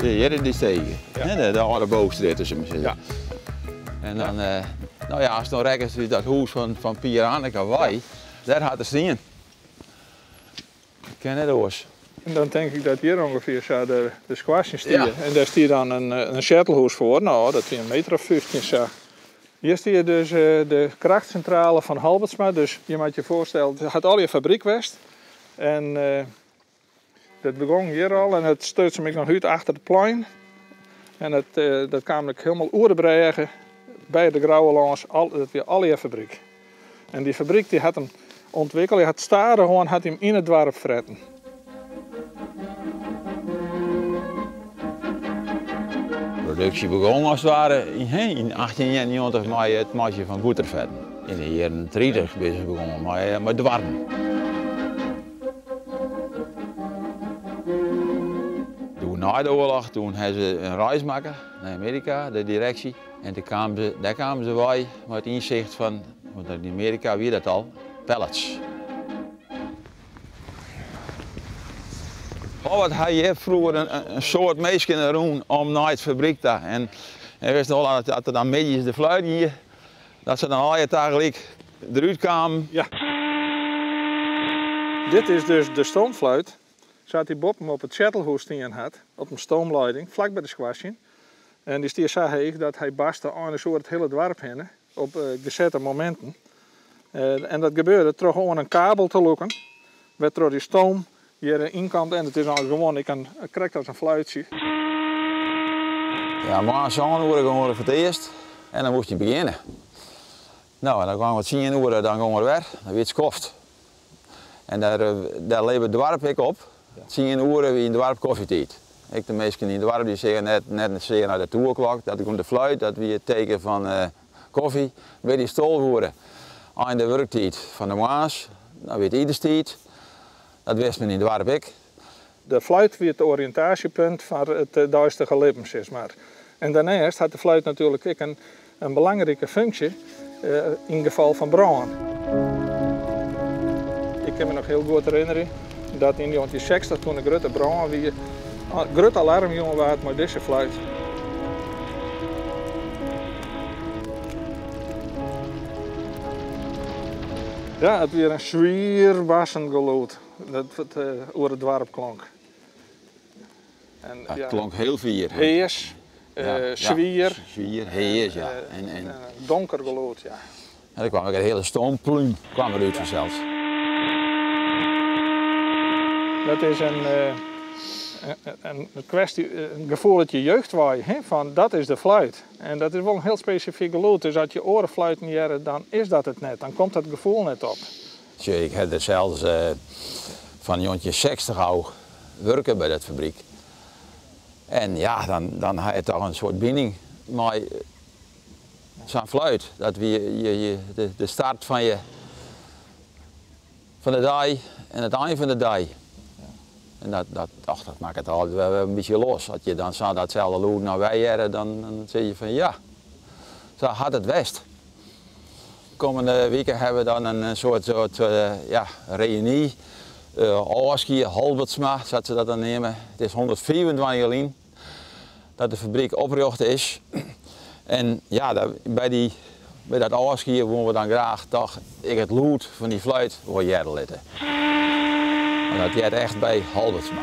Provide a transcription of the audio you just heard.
Hier die stegen, ja. De oude boogstraat, zullen we zeggen. Ja. En dan, nou ja, als dan rekken ze dat huis van Pier Anneke Wai, daar had het staan. Ik ken het oors. En dan denk ik dat hier ongeveer zo de squash in stier. Ja. En daar stier dan een shuttlehoes voor. Nou, dat is 1,15 meter zo. Hier stier dus de krachtcentrale van Halbertsma. Dus je moet je voorstellen, het had al je fabriek west. En dat begon hier al en het steut ze me nog uit achter het plein. En dat kwam ik helemaal oerbreigen bij de Grauwe Lans, dat weer al je fabriek. En die fabriek die had hem ontwikkeld, hij had staren gewoon had hem in het dorp fretten. De productie begon als het ware in 1891 met het maatje van boetervetten. In de jaren 30 bezig begonnen met dwarmen. Toen na de oorlog toen hebben ze een reis maken naar Amerika, de directie. En daar kwamen ze bij met het inzicht van, want in Amerika wie dat al, pellets. Oh, wat had je vroeger een soort meisje in de room om naar het fabriek te. En wist wel dat er dan midjes de fluit hier, dat ze dan al je tegelijk eruit kwamen. Ja. Dit is dus de stoomfluit. Zat die Bob hem op het shuttlehoes staan had, op een stoomleiding, vlak bij de squashing. En die stier zo heeg dat hij barstte aan een soort hele dorp heen op gezette momenten. En dat gebeurde door gewoon een kabel te lokken, werd door die stoom hier inkant en het is dan gewoon, ik krijg als een fluitje. Ja, maar zo'n uur gewoon voor het eerst en dan moest je beginnen. Nou, en dan gaan we het 10 uur, dan gaan we weer, dan werd het koft. En daar leeft het dorp ik op. 10 uur wie in het dorp koffietijd. Ik de meesten in het dorp die zeggen net zeggen naar de toerklok, dat komt de fluit, dat wie het teken van koffie, weer die stol horen. Aan de werktijd van de maas, dan weer het iederstijd. Dat wist men in het dorp ik. De fluit werd het oriëntatiepunt van het duistere leven, zeg maar. En daarnaast had de fluit natuurlijk ook een belangrijke functie in geval van brand. Ik kan me nog heel goed herinneren dat in 1960 toen een grote brand weer een groot alarm jongen was met deze fluit. Ja, het weer een zwier wassen geluid dat het over het dorp klonk. En, Het klonk heel vier. Hees, zwier. Zwier, hees, ja. En donker geluid, ja. En dan kwam ook een hele stoompluim eruit vanzelf. Dat is een kwestie, een gevoel dat je jeugd waait, van dat is de fluit. En dat is wel een heel specifiek geluid. Dus als je oren fluiten jaren, dan is dat het net. Dan komt dat gevoel net op. Ik heb er zelfs van jontje 60 al werken bij dat fabriek. En ja, dan heb je toch een soort binding met zo'n fluit. Dat de start van de dag en het einde van de dag. En dat maakt het altijd wel een beetje los. Als je dan zo datzelfde lood naar wij jaren, dan zeg je van ja, zo had het west. Komende weken hebben we dan een soort reunie. Oorski, Halbertsma, zoals ze dat dan nemen. Het is 124 jaar dat de fabriek opgericht is. En ja, bij dat Oorski willen we dan graag toch het lood van die fluit voor jaren laten. En dat jij echt bij Halbertsma.